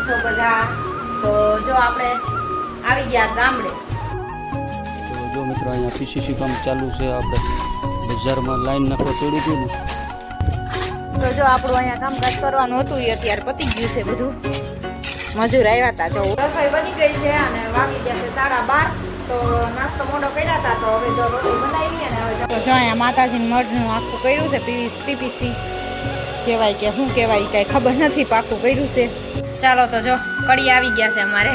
છો બધા? તો જો આપણે આવી ગયા ગામડે. તો જો મિત્રો અહીંયા પીસીસી કામ ચાલુ છે. આપણે બજારમાં લાઈન નાખવા ચડ્યું હતું ને, તો જો આપણું અહીંયા કામકાજ કરવાનું હતું એ અત્યારે પતી ગયું છે બધું. મજૂર આવ્યા હતા. જો રસોઈ બની ગઈ છે અને વાગી ગયા છે 12:30. તો નાસ્તો મોડો કર્યા હતા, તો હવે જો રોટલી બનાવી અને હવે જો અહીંયા માતાજીનું મઢનું આખું કર્યું છે. પીપીસી કહેવાય કે શું કહેવાય કાંઈ ખબર નથી, પાકું કર્યું છે. ચાલો તો જો કડી આવી ગયા છે અમારે.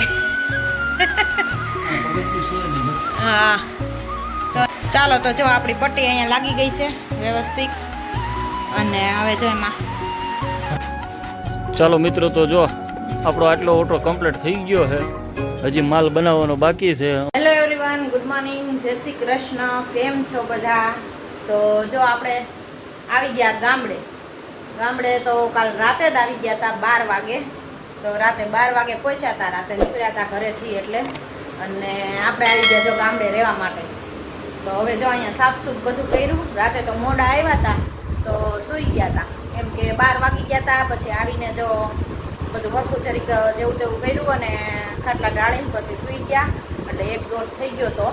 હા, તો ચાલો તો જો આપણી પટ્ટી અહીંયા લાગી ગઈ છે વ્યવસ્થિત. અને હવે જો એમાં ચાલો મિત્રો, તો જો આપણો આટલો ઓટો કમ્પ્લીટ થઈ ગયો છે. હજી માલ બનાવવાનો બાકી છે. હેલો એવરીવન, ગુડ મોર્નિંગ, જય શ્રી કૃષ્ણ. કેમ છો બધા? તો જો આપણે આવી ગયા ગામડે તો કાલ રાતે જ આવી ગયા હતા 12 વાગે. તો રાતે 12 વાગે પહોંચ્યા હતા, રાતે નીકળ્યા હતા ઘરેથી એટલે. અને આપણે આવી ગયા જો ગામડે રહેવા માટે. તો હવે જો અહીંયા સાફસૂફ બધું કર્યું. રાતે તો મોડા આવ્યા હતા તો સૂઈ ગયા હતા, કેમ કે 12 વાગી ગયા હતા. પછી આવીને જો બધું હરખું ચરીક જેવું તેવું કર્યું અને ખાટલા ઢાળીને પછી સૂઈ ગયા. એટલે 1-1:30 થઈ ગયો હતો.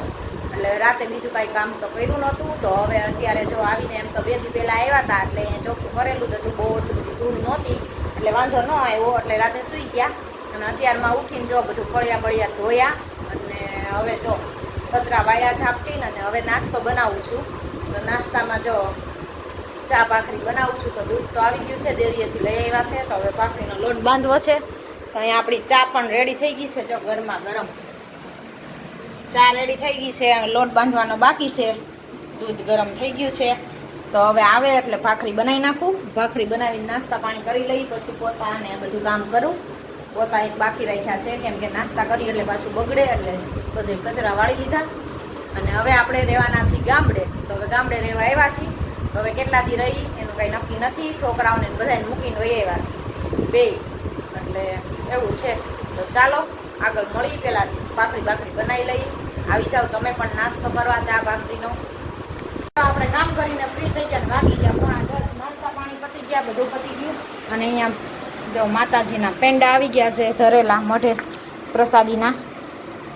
એટલે રાતે બીજું કાંઈ કામ તો કર્યું નહોતું. તો હવે અત્યારે જો આવીને એમ તો 2 દી પહેલાં આવ્યા હતા એટલે ચોખ્ખું કરેલું હતું, બહુ એટલી બધી ધૂળ નહોતી એટલે વાંધો ન આવ્યો. એટલે રાતે સૂઈ ગયા અને અત્યારમાં ઉઠીને જો બધું ફળિયા ધોયા અને હવે જો કચરા વાળ્યા ઝાપટીને અને હવે નાસ્તો બનાવું છું. તો નાસ્તામાં જો ચા ભાખરી બનાવું છું. તો દૂધ તો આવી ગયું છે, ડેરીએથી લઈ આવ્યા છે. તો હવે ભાખરીનો લોટ બાંધવો છે. તો અહીંયા આપણી ચા પણ રેડી થઈ ગઈ છે. જો ગરમા ગરમ ચા રેડી થઈ ગઈ છે. લોટ બાંધવાનો બાકી છે. દૂધ ગરમ થઈ ગયું છે. તો હવે આવે એટલે ભાખરી બનાવી નાખું. ભાખરી બનાવીને નાસ્તા પાણી કરી લઈ, પછી પોતા અને બધું કામ કરું. પોતા એક બાકી રાખ્યા છે, કેમ કે નાસ્તા કરી એટલે પાછું બગડે, એટલે બધે કચરા વાળી લીધા. અને હવે આપણે રહેવાના છીએ ગામડે. તો હવે ગામડે રહેવા આવ્યા છીએ. તો હવે કેટલા દી રહી એનું કંઈ નક્કી નથી. છોકરાઓને બધાને મૂકીને વહી આવ્યા છીએ બે, એટલે એવું છે. તો ચાલો આગળ મળી. પહેલાં ભાખરી બનાવી લઈએ. આવી જાઓ તમે પણ નાસ્તો કરવા ચા ભાખરીનો. આપણે કામ કરીને ફ્રી થઈ ગયા, વાગી ગયા 9:30. નાસ્તા પાણી પતી ગયા, બધું પતી ગયું. અને અહીંયા જો માતાજીના પેંડા આવી ગયા છે ધરેલા મઢે પ્રસાદીના.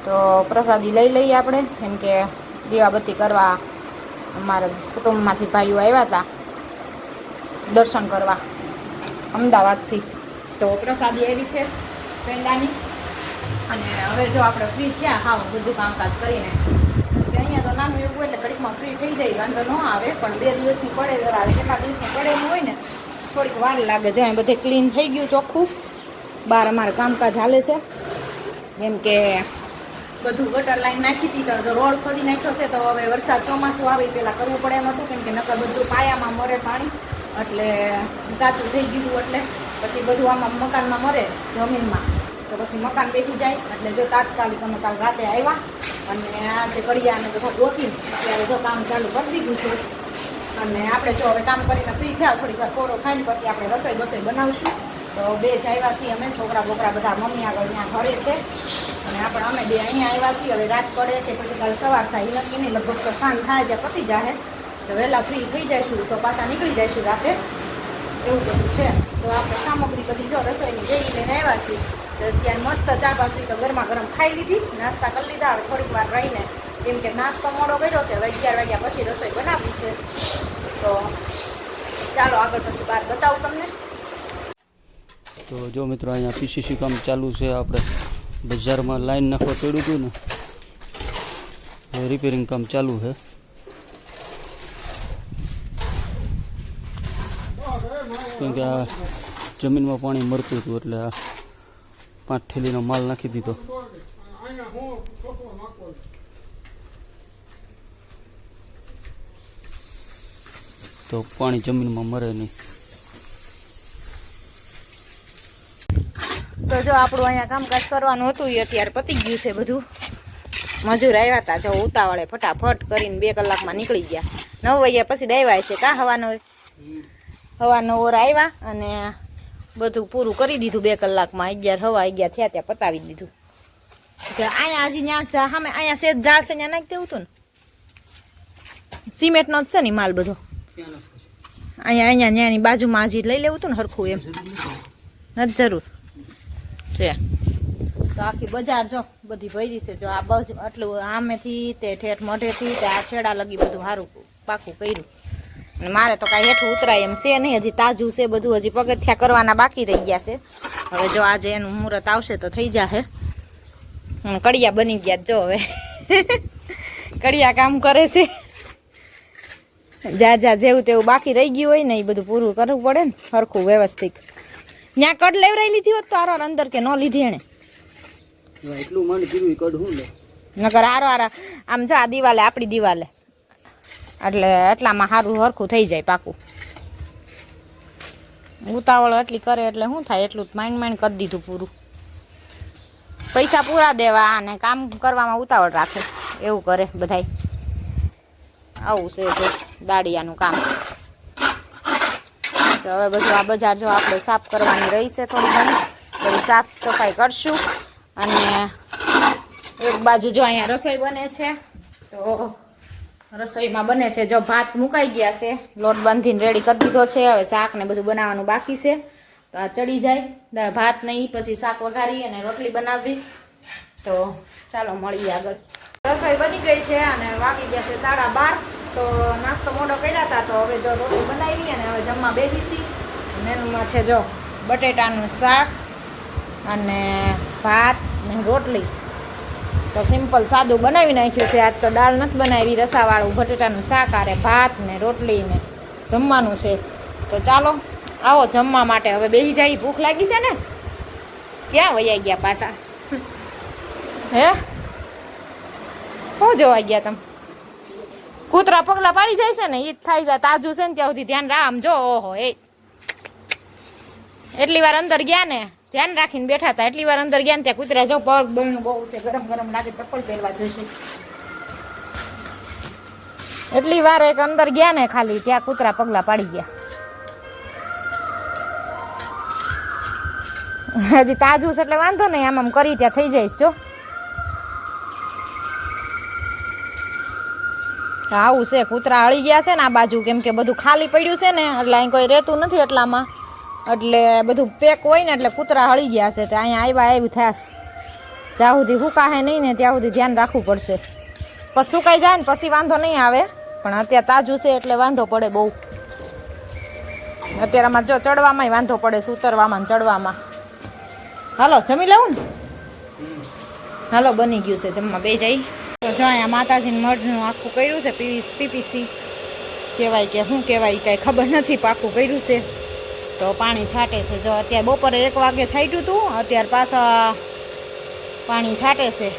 તો પ્રસાદી લઈ લઈએ આપણે, કેમ કે દીવાબત્તી કરવા અમારા કુટુંબમાંથી ભાઈઓ આવ્યા હતા દર્શન કરવા અમદાવાદથી. તો પ્રસાદી એવી છે પેંડાની. અને હવે જો આપણે ફ્રી થયા હાવ બધું કામકાજ કરીને, કે અહીંયા તો નાનું એવું એટલે ઘડીકમાં ફ્રી થઈ જાય, વાંધો ન આવે. પણ 2 દિવસની પડે, જરા કેટલા દિવસની પડેલું હોય ને થોડીક વાર લાગે. જો અહીં બધે ક્લીન થઈ ગયું ચોખ્ખું. બહાર અમારે કામકાજ હાલે છે, કેમ કે બધું ગટર લાઈન નાખી હતી. તો રોડ ખોદી નાખ્યો છે. તો હવે વરસાદ ચોમાસું આવે પહેલાં કરવું પડે એમ હતું, કેમ કે નકર બધું પાયામાં મરે પાણી, એટલે કાચું થઈ ગયું. એટલે પછી બધું આમાં મકાનમાં મરે જમીનમાં, તો પછી મકાન બેસી જાય. એટલે જો તાત્કાલિક અમે કાલ રાતે આવ્યા અને આ જે કડિયાને બધા ગોતીને અત્યારે જો કામ ચાલુ કરી દીધું છે. અને આપણે જો હવે કામ કરીને ફ્રી થયા, થોડીક વાર કોરો ખાઈને પછી આપણે રસોઈ બનાવશું. તો 2 જ આવ્યા છીએ અમે, છોકરા બોકરા બધા મમ્મી આગળ ત્યાં ઘરે છે. અને અમે 2 અહીંયા આવ્યા છીએ. હવે રાત પડે કે પછી કાલે સવાર થાય એ નક્કી નહીં. લગભગ તો સાંજ થાય ત્યાં પતી જાય. તો વહેલા ફ્રી થઈ જઈશું તો પાછા નીકળી જઈશું રાતે, એવું બધું છે. તો આપણે સામગ્રી બધી જો રસોઈની જઈ લઈને આવ્યા છીએ. તો અત્યારે મસ્ત ચા ભાખરી તો ગરમા ગરમ ખાઈ લીધી, નાસ્તા કરી લીધા. હવે થોડીક વાર રહીને, કેમ કે નાસ્તો મોડો કર્યો છે, હવે 11 વાગ્યા પછી રસોઈ બનાવવી છે. તો ચાલો આગળ પછી બહાર બતાવું તમને. તો જો મિત્રો અહીંયા પીસીસી કામ ચાલુ છે. આપણે બજારમાં લાઈન નાખવા ચડ્યું હતું ને, રિપેરિંગ કામ ચાલુ છે. કેમ કે આ જમીનમાં પાણી મરતું હતું એટલે આ 5 થેલીનો માલ નાખી દીધો. તો પાણી જમીનમાં મરે નહીં. તો જો આપણું અહીંયા કામકાજ કરવાનું હતું એ અત્યારે પતી ગયું છે બધું. મજૂર આવ્યા હતા, જો ઉતાવળે ફટાફટ કરીને 2 કલાકમાં નીકળી ગયા. 9 વાગ્યા પછી દાવ્યા છે હવાનો ઓર આવ્યા અને બધું પૂરું કરી દીધું 2 કલાકમાં. 11 થયા ત્યાં પતાવી દીધું. અહીંયા હજી ત્યાં સામે અહીંયા સેજ ઝાડ છે ત્યાં નાખી દેવું હતું ને, સિમેન્ટનો જ છે ને માલ બધો. અહીંયા ત્યાંની બાજુમાં હજી લઈ લેવું હતું ને હરખું, એમ નથી જરૂર. છે. તો આખી બજાર જો બધી ભરી છે. જો આ બજ આટલું આમેથી તે ઠેઠ મોઢેથી તે આ છેડા લગી બધું સારું પાકું કર્યું. અને મારે તો કાંઈ હેઠું ઉતરાય એમ છે નહીં, હજી તાજું છે બધું, હજી પગથિયા કરવાના બાકી રહી ગયા છે. હવે જો આજે એનું મુહૂર્ત આવશે તો થઈ જશે. કડિયા બની ગયા જો હવે કડિયા કામ કરે છે. જા જેવું તેવું બાકી રહી ગયું હોય ને એ બધું પૂરું કરવું પડે ને સરખું વ્યવસ્થિત. ત્યાં કડ લેવરાઈ લીધી હોત તો આરો અંદર કે ન લીધી એને એટલું મને કીધું કડ હું લે નકર આરો આમ જો આ દિવાલે આપણી દિવાલે એટલે એટલામાં સારું સરખું થઈ જાય પાકું. ઉતાવળ એટલી કરે એટલે શું થાય, એટલું માંડ કરી દીધું પૂરું. પૈસા પૂરા દેવા અને કામ કરવામાં ઉતાવળ રાખે એવું કરે બધાય. આવું છે જો દાડિયાનું કામ. તો હવે બધું આ બજાર જો આપણે સાફ કરવાની રહી છે, થોડી ઘણી બધી સાફ સફાઈ કરશું. અને એક બાજુ જો અહીંયા રસોઈ બને છે. તો રસોઈમાં બને છે જો ભાત મુકાઈ ગયા છે, લોટ બાંધીને રેડી કરી દીધો છે. હવે શાક ને બધું બનાવવાનું બાકી છે. તો આ ચડી જાય ભાત નહીં, પછી શાક વઘારી અને રોટલી બનાવવી. તો ચાલો મળીએ આગળ. રસોઈ બની ગઈ છે અને વાગી ગયા છે 12:30. તો નાસ્તો મોડો કર્યા હતા, તો હવે જો રોટલી બનાવી અને હવે જમવા બેસીશી. મેનુમાં છે જો બટેટાનું શાક અને ભાત ને રોટલી. તો સિમ્પલ સાદું બનાવી નાખ્યું છે. આજ તો દાળ નથી બનાવી, રસાવાળું બટેટાનું શાક આરે ભાત ને રોટલી ને જમવાનું છે. તો ચાલો આવો જમવા માટે હવે બેસી જાય. ભૂખ લાગી છે ને, ક્યાં વૈયા ગયા પાછા? હે શું જોવા ગયા તમે? કૂતરા પગલા પાડી જાય છે ને ઈ જ થાય જાય. તાજું છે ને ત્યાં સુધી ધ્યાન રાખ. આમ જો ઓહો એ એટલી વાર અંદર ગયા ને ધ્યાન રાખીને બેઠા હતા, એટલી વાર અંદર ગયા ને ત્યાં કૂતરા જો પગ બળનું બહુ છે, ગરમ ગરમ લાગે, ચપ્પલ પહેરવા જોઈશે. એટલી વાર એક અંદર ગયા ને ખાલી ત્યાં કૂતરા પગલા પાડી ગયા. હજી તાજું છે એટલે વાંધો નહીં, આમ આમ કરી ત્યાં થઈ જઈશ. જો આવું છે, કૂતરા હળી ગયા છે ને આ બાજુ, કેમ કે બધું ખાલી પડ્યું છે ને એટલે અહીં કોઈ રહેતું નથી એટલામાં, એટલે બધું પેક હોય ને એટલે કૂતરા હળી ગયા છે. તો અહીંયા આવ્યું થાસ. જ્યાં સુધી સુકાશે નહીં ને ત્યાં સુધી ધ્યાન રાખવું પડશે. પછી સુકાઈ જાય ને પછી વાંધો નહીં આવે, પણ અત્યારે તાજું છે એટલે વાંધો પડે બહુ. અત્યારે આમાં જો ચડવામાં વાંધો પડે છે, ઉતરવામાં ચડવામાં. હાલો જમી લેવું ને? હાલો બની ગયું છે, જમવા બે જાય. તો જો અહીંયા માતાજીનું મઢનું આખું કર્યું છે, પીપીસી કહેવાય કે શું કહેવાય કાંઈ ખબર નથી, પાકું કર્યું છે. તો પાણી છાંટે છે. જો અત્યારે બપોરે 1 વાગે છાંટ્યું હતું, અત્યારે પાછા પાણી છાંટે છે.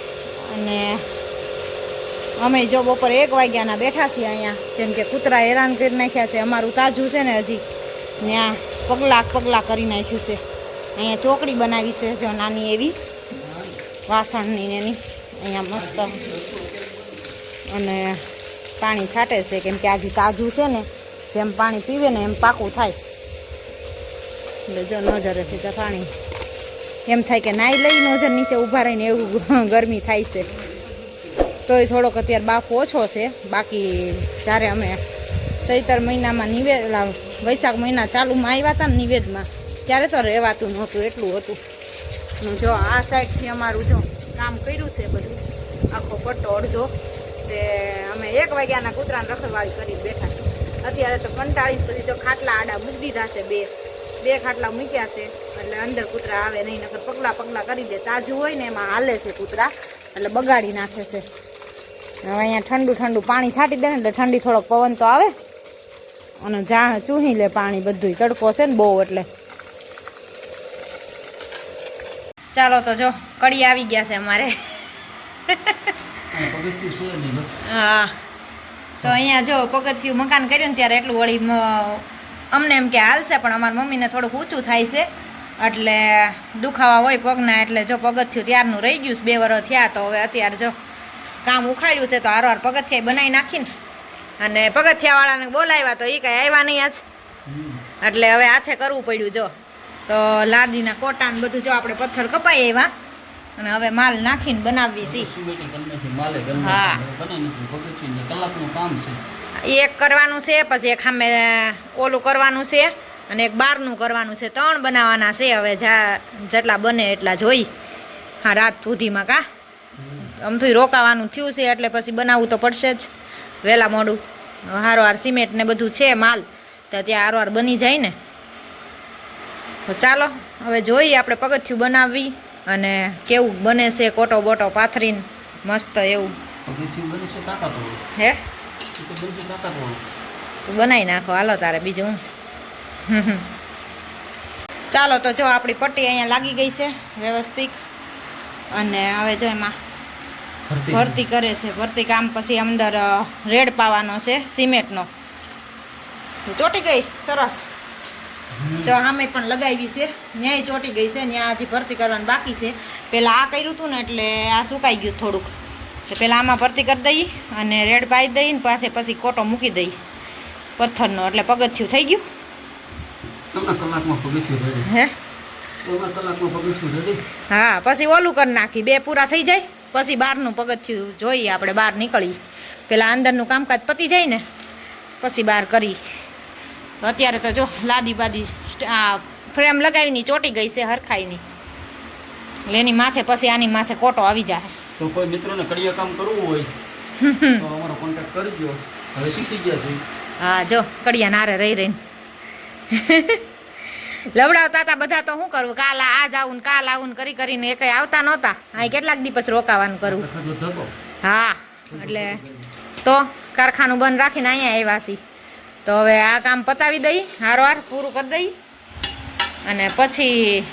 અને અમે જો બપોરે 1 વાગ્યાના બેઠા છીએ અહીંયા, કેમ કે કૂતરા હેરાન કરી નાખ્યા છે. અમારું તાજું છે ને હજી ત્યાં પગલા કરી નાખ્યું છે. અહીંયા ચોકડી બનાવી છે જો નાની એવી વાસણની એની અહીંયા મસ્ત. અને પાણી છાંટે છે કેમ કે આજે તાજું છે ને, જેમ પાણી પીવે ને એમ પાકું થાય. એટલે જો નજરેથી તો પાણી એમ થાય કે નાઈ લઈ નજર નીચે ઊભા રહીને એવું ગરમી થાય છે. તોય થોડોક અત્યારે બાફો ઓછો છે. બાકી જ્યારે અમે ચૈતર મહિનામાં વૈશાખ મહિના ચાલુમાં આવ્યા હતા ને નિવેદમાં, ત્યારે તો રહેવાતું નહોતું, એટલું હતું. જો આ સાઈડથી અમારું જો કામ કર્યું છે બધું, આખો પટ્ટો અડધો તે અમે 1 વાગ્યાના કૂતરાને રખડવાળી કરી બેઠા છે. અત્યારે તો કંટાળી પછી તો ખાટલા આડા મૂકી દીધા છે, બે ખાટલા મૂક્યા છે એટલે અંદર કૂતરા આવે નહીં, નકર પગલા કરી દે. તાજું હોય ને એમાં હાલે છે કૂતરા એટલે બગાડી નાખે છે. હવે અહીંયા ઠંડુ પાણી છાંટી દે ને એટલે ઠંડી થોડોક પવન તો આવે અને જા ચૂહી લે પાણી બધું. તડકો છે ને બહુ એટલે. ચાલો તો જો કડી આવી ગયા છે અમારે. હા તો અહીંયા જો પગથિયું મકાન કર્યું ને ત્યારે એટલું વળી અમને એમ કે હાલશે, પણ અમારા મમ્મીને થોડુંક ઊંચું થાય છે એટલે દુખાવા હોય પગના, એટલે જો પગથિયું ત્યારનું રહી ગયું છે. 2 વર્ષ થયા તો હવે અત્યારે જો કામ ઉખાડ્યું છે તો હારવાર પગથિયા બનાવી નાખીને અને પગથિયાવાળાને બોલાવ્યા તો એ કાંઈ આવ્યા નહીં આજ, એટલે હવે હાથે કરવું પડ્યું. જો તો લાદીના કોટા ને બધું જો આપણે પથ્થર કપાઈ આવ્યા અને હવે માલ નાખીને બનાવવી સી. હા એક કરવાનું છે, પછી એક સામે ઓલું કરવાનું છે અને એક બહારનું કરવાનું છે. 3 બનાવવાના છે. હવે જેટલા બને એટલા જોઈ. હા, રાત સુધીમાં કા આમથી રોકાવાનું થયું છે એટલે પછી બનાવવું તો પડશે જ વહેલા મોડું. હારવાર સિમેન્ટ ને બધું છે માલ, તો ત્યાં હારવાર બની જાય ને. તો ચાલો હવે જોઈએ આપણે પગથિયું બનાવવી અને કેવું બને છે. કોટો બોટો પાથરીને મસ્ત એવું હે બનાવી નાખો. હાલો તારે બીજું હું. ચાલો તો જો આપણી પટ્ટી અહીંયા લાગી ગઈ છે વ્યવસ્થિત. અને હવે જો એમાં ભરતી કરે છે. ભરતી કામ પછી અંદર રેડ પાવાનો છે સિમેન્ટનો. ચોટી ગઈ સરસ. જો આમે પણ લગાવી છે, ન્યાય ચોટી ગઈ છે. ત્યાં હજી ભરતી કરવાની બાકી છે. પહેલાં આ કર્યું હતું ને એટલે આ સુકાઈ ગયું થોડુંક. પહેલાં આમાં ભરતી કરી દઈ અને રેડ પાઈ દઈ ને પાસે પછી કોટો મૂકી દઈ પથ્થરનો, એટલે પગથિયું થઈ ગયું. હે હા, પછી ઓલું કરી નાખી. 2 પૂરા થઈ જાય પછી બહારનું પગથિયું જોઈએ આપણે. બહાર નીકળી પેલા અંદરનું કામકાજ પતી જાય ને પછી બહાર કરી. અત્યારે તો જો લાદી બાદી આ ફ્રેમ લગાવીની ચોટી ગઈ છે હરખાઈની. એટલે એની માથે પછી આની માથે કોટો આવી જાય. તો કોઈ મિત્રોને કડિયા કામ કરવું હોય તો અમારો કોન્ટેક્ટ કરજો. હવે શીખી ગયા છે. હા, જો કડિયા નારે રહી રહીને લવડાવતા હતા બધા. તો શું કરવું, કાલ આ જાવું ને કાલ આવું કરી કરીને એ કઈ આવતા નહોતા. અહીં કેટલાક દિવસ રોકાવાનું કરવું. હા, એટલે તો કારખાનું બંધ રાખીને અહીંયા આવ્યા છીએ. તો હવે આ કામ પતાવી દઈ, હારવાર પૂરું કરી દઈ અને પછી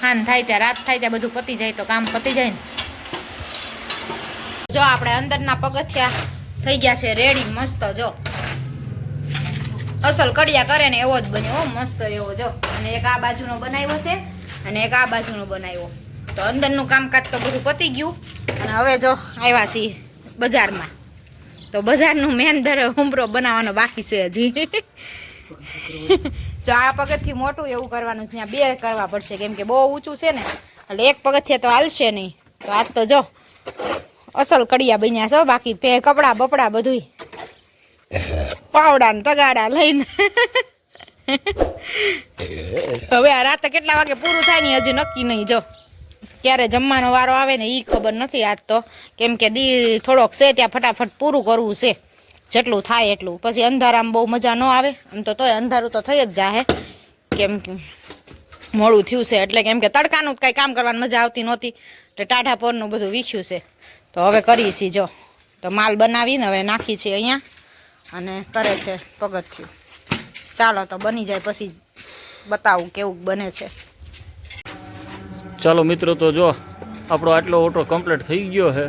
હાન થાય ત્યાં રાત થાય ત્યાં બધું પતી જાય તો કામ પતી જાય ને. જો આપણે અંદરના પગથિયા થઈ ગયા છે રેડી મસ્ત. જો અસલ કડિયા કરે ને એવો જ બન્યો મસ્ત એવો. જો અને એક આ બાજુનો બનાવ્યો છે અને એક આ બાજુનો બનાવ્યો. તો અંદરનું કામકાજ તો બધું પતી ગયું. અને હવે જો આવ્યા છીએ બજારમાં. તો બજારનું મેન હુમરો બનાવવાનો બાકી છે હજી. જો આ પગથિયું મોટું એવું કરવાનું ત્યાં 2 કરવા પડશે, કેમ કે બહુ ઊંચું છે ને એટલે એક પગથિયા તો હાલશે નહીં. તો આજ તો જો અસલ કડિયા બન્યા છે. બાકી કપડા બપડા બધું પાવડા ને તગાડા લઈને હવે આ રાતે કેટલા વાગે પૂરું થાય ને હજી નક્કી નહીં. જો ક્યારે જમવાનો વારો આવે ને એ ખબર નથી આજ તો, કેમ કે દી થોડોક છે ત્યાં ફટાફટ પૂરું કરવું છે જેટલું થાય એટલું. પછી અંધારામાં બહુ મજા ન આવે. આમ તો તોય અંધારું તો થઈ જ જાય કેમ કે મોડું થયું છે એટલે. કેમ કે તડકાનું કાંઈ કામ કરવાની મજા આવતી નહોતી એટલે ટાઢા પોરનું બધું વીખ્યું છે. તો હવે કરીએ છીએ. જો તો માલ બનાવીને હવે નાખી છે અહીંયા અને કરે છે પગથિયું. ચાલો તો બની જાય પછી બતાવું કેવું બને છે. ચાલો મિત્રો, તો જો આપણો આટલો ઓટો કમ્પ્લીટ થઈ ગયો છે.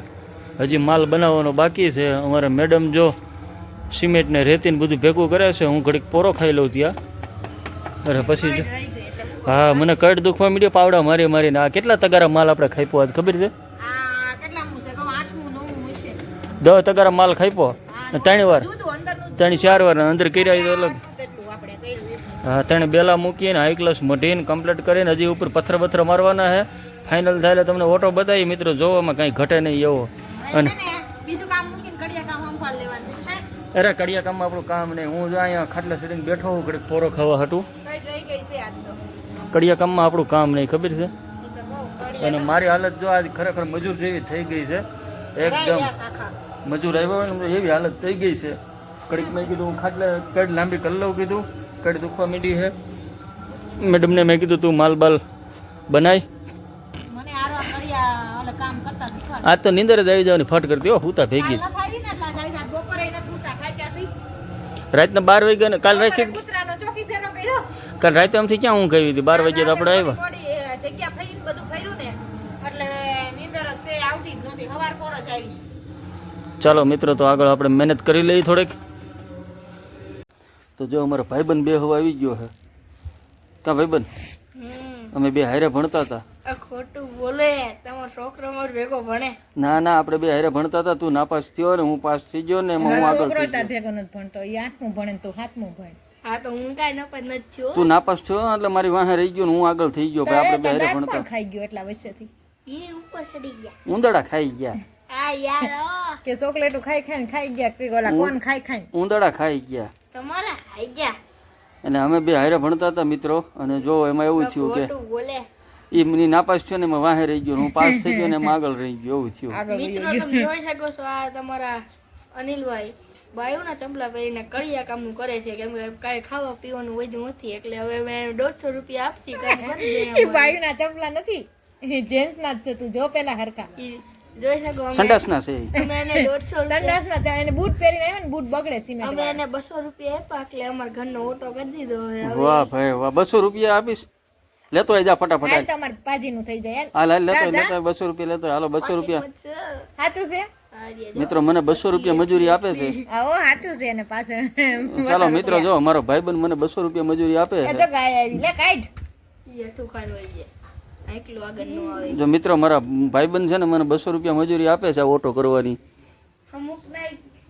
હજી માલ બનાવવાનો બાકી છે. અમારે મેડમ જો સિમેન્ટ ને રેતીને બધું ભેગું કરે છે. હું ઘડીક પોરો ખાઈ લઉં ત્યાં. અરે પછી હા, મને કડ દુખવા માંડ્યો પાવડા મારી મારીને. આ કેટલા તગારા માલ આપણે ખાઈપો આજ ખબર છે? 10 તગારા માલ ખાઈપો 3 વાર 3-4 વાર અંદર કર્યા અલગ. હા, 3 બેલા મૂકીને હાઈ ક્લાસ મઢીને કમ્પ્લીટ કરીને હજી ઉપર પથ્થર બથ્થર મારવાના છે. ફાઇનલ થાય એટલે તમને ઓટો બતાવી મિત્રો. જોવામાં કાંઈ ઘટે નહીં એવો. અને અરે કડિયા કામમાં આપણું કામ નહીં. હું જો અહીંયા ખાટલા સીડીને બેઠો હું ઘડીક પોરો ખાવા હતું. કડિયા કામમાં આપણું કામ નહીં ખબર છે. અને મારી હાલત જો આજ ખરેખર મજૂર જેવી થઈ ગઈ છે. એકદમ મજૂર આવ્યો હોય ને એવી હાલત થઈ ગઈ છે. કડીક મેં કીધું હું ખાટલે કડ લાંબી કરી લઉં. કીધું કડ દુખવા માંડી છે. મેડમને મેં કીધું તું માલ બાલ બનાય. આજ તો નીંદર જ આવી જવાની ફટ કરતી હો. હુતા ભેગી રાતના 12 વાગ્યા ને કાલ રાતે આમથી ક્યાં ઊંઘ આવી હતી? 12 વાગ્યા તો આપણે આવ્યા. ચાલો મિત્રો, તો આગળ આપણે મહેનત કરી લઈએ થોડીક. તો જો અમારો ભાઈબંધ 2 હવે આવી ગયો છે. ક્યાં ભાઈબંધ? અમે 2 હારે ભણતા હતા. ખોટું બોલે, તમારો છોકરો મારો ભેગો ભણે. ના ના, આપણે 2 હારે ભણતા હતા. તું નાપાસ થયો ને હું પાસ થઈ ગયો ને હું આગળ થઈ ગયો. ભેગો નથી ભણતો. એ 8મું ભણે તું 7મું ભણે. હા, તો હું કાઈ નપાસ નથી થયો. તું નાપાસ થયો એટલે મારી વાહે રહી ગયો ને હું આગળ થઈ ગયો. આપણે 2 હારે ભણતા. ખાઈ ગયો એટલા વર્ષેથી. એ ઉપર ચડી ગયા. ઉંદડા ખાઈ ગયા. આ યાર કે ચોકલેટો ખાઈ ગયા કે ઓલા કોણ ખાઈ ઉંદડા ખાઈ ગયા. તમારા ખાઈ ગયા. અને અમે બે હારે ભણતા હતા મિત્રો, અને જો એમાં એવું થયું કે ખોટું બોલે એ મને નાપાસ થયો ને એમાં વાહે રહી ગયો, હું પાસ થઈ ગયો ને એમાં આગળ રહી ગયો, એવું થયું. મિત્રો તમે જોઈ શકો છો આ તમારા અનિલભાઈ બાયુના ચંપલા પહેરીને કડિયા કામનું કરે છે, કેમ કે કાંઈ ખાવા પીવાનું વધુ નથી, એટલે હવે મેં 150 રૂપિયા આપશી કામ કરી દે એ બાયુના ચંપલા નથી, એ જેન્ટ્સના જ છે. તું જો પેલા હરખા ઈ જોઈ શકો સંડાસના છે એ. અમે એને 150 રૂપિયા સંડાસના ચા એને બૂટ પહેરીને આવ્યા ને બૂટ બગડે સિમેન્ટ અમે એને 200 રૂપિયા આપ્યા, એટલે અમારા ઘરનો ઓટો કરી દીધો. હવે વાહ ભાઈ વાહ, 200 રૂપિયા આપીશ, લેતો આવી જા ફટાફટ. હાલ તમારે પાજીનું થઈ જાય હાલ હાલ લેતો લેતો 200 રૂપિયા લેતો, હાલો 200 રૂપિયા. સાચું છે. મિત્રો મને 200 રૂપિયા મજૂરી આપે છે. આવો સાચું છે એને પાસે. ચાલો મિત્રો જો મારો ભાઈબંધ મને 200 રૂપિયા મજૂરી આપે એ છે. તો ગાય આવી લે કાઢ. ઈ એટલું ખાનું હોય છે, એકલું આગળ નો આવે. જો મિત્રો મારા ભાઈબંધ છે ને મને 200 રૂપિયા મજૂરી આપે છે આ ઓટો કરવાની. અમુક ને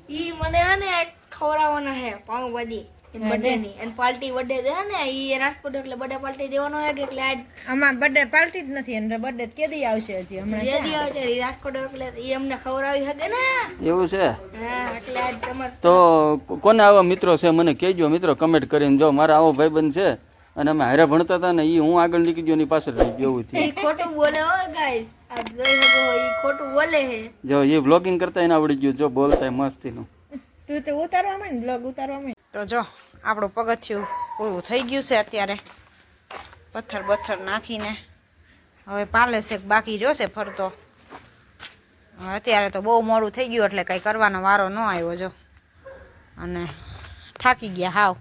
ઈ મને હે ને ખવડાવવાના હે પાઉંભાજી બર્થડેની, અને પાર્ટી બર્થડે દે ને ઈ રાજકોટ, એટલે બર્થડે પાર્ટી દેવાનો હે કે, એટલે આજ આમાં બર્થડે પાર્ટી જ નથી, અને બર્થડે કેદી આવશે હજી હમણાં જે દી આવે છે ઈ રાજકોટ, એટલે ઈ અમને ખવડાવી શકે ને. એવું છે. હા, એટલે આજ તમારે તો કોને આવા મિત્રો છે મને કહેજો મિત્રો કમેન્ટ કરીને. જો મારા આવો ભાઈબંધ છે અને અમે હારે ભણતા હતા ને એ હું આગળ નીકળી ગયો ની પાછળ રહી ગયો, એવું થયું. ઈ ખોટું બોલે હો ગાઈસ, આપ જોઈ શકો ઈ ખોટું બોલે હે. જો એ બ્લોગિંગ કરતા એને આવડી ગયું, જો બોલતા મસ્તીનું. તું તો ઉતારવા માંડ, બ્લોગ ઉતારવા માંડ. તો જો આપણું પગથિયું પૂરું થઈ ગયું છે અત્યારે, પથ્થર નાખીને હવે પાલે છે બાકી જોશે ફરતો. હવે અત્યારે તો બહુ મોડું થઈ ગયું એટલે કંઈ કરવાનો વારો ન આવ્યો જો, અને થાકી ગયા હાવ.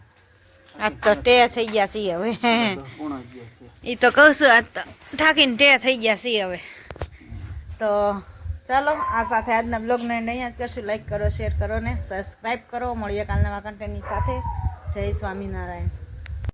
આજ તો ટે થઈ ગયા છીએ હવે. એ તો કહું છું આજ તો થાકીને ટે થઈ ગયા છીએ હવે. તો ચાલો આ સાથે આજના બ્લોગને અહીંયા જ કરશું. લાઈક કરો, શેર કરો ને સબસ્ક્રાઈબ કરો. મળીએ કાલ નવા કન્ટેન્ટની સાથે. જય સ્વામિનારાયણ.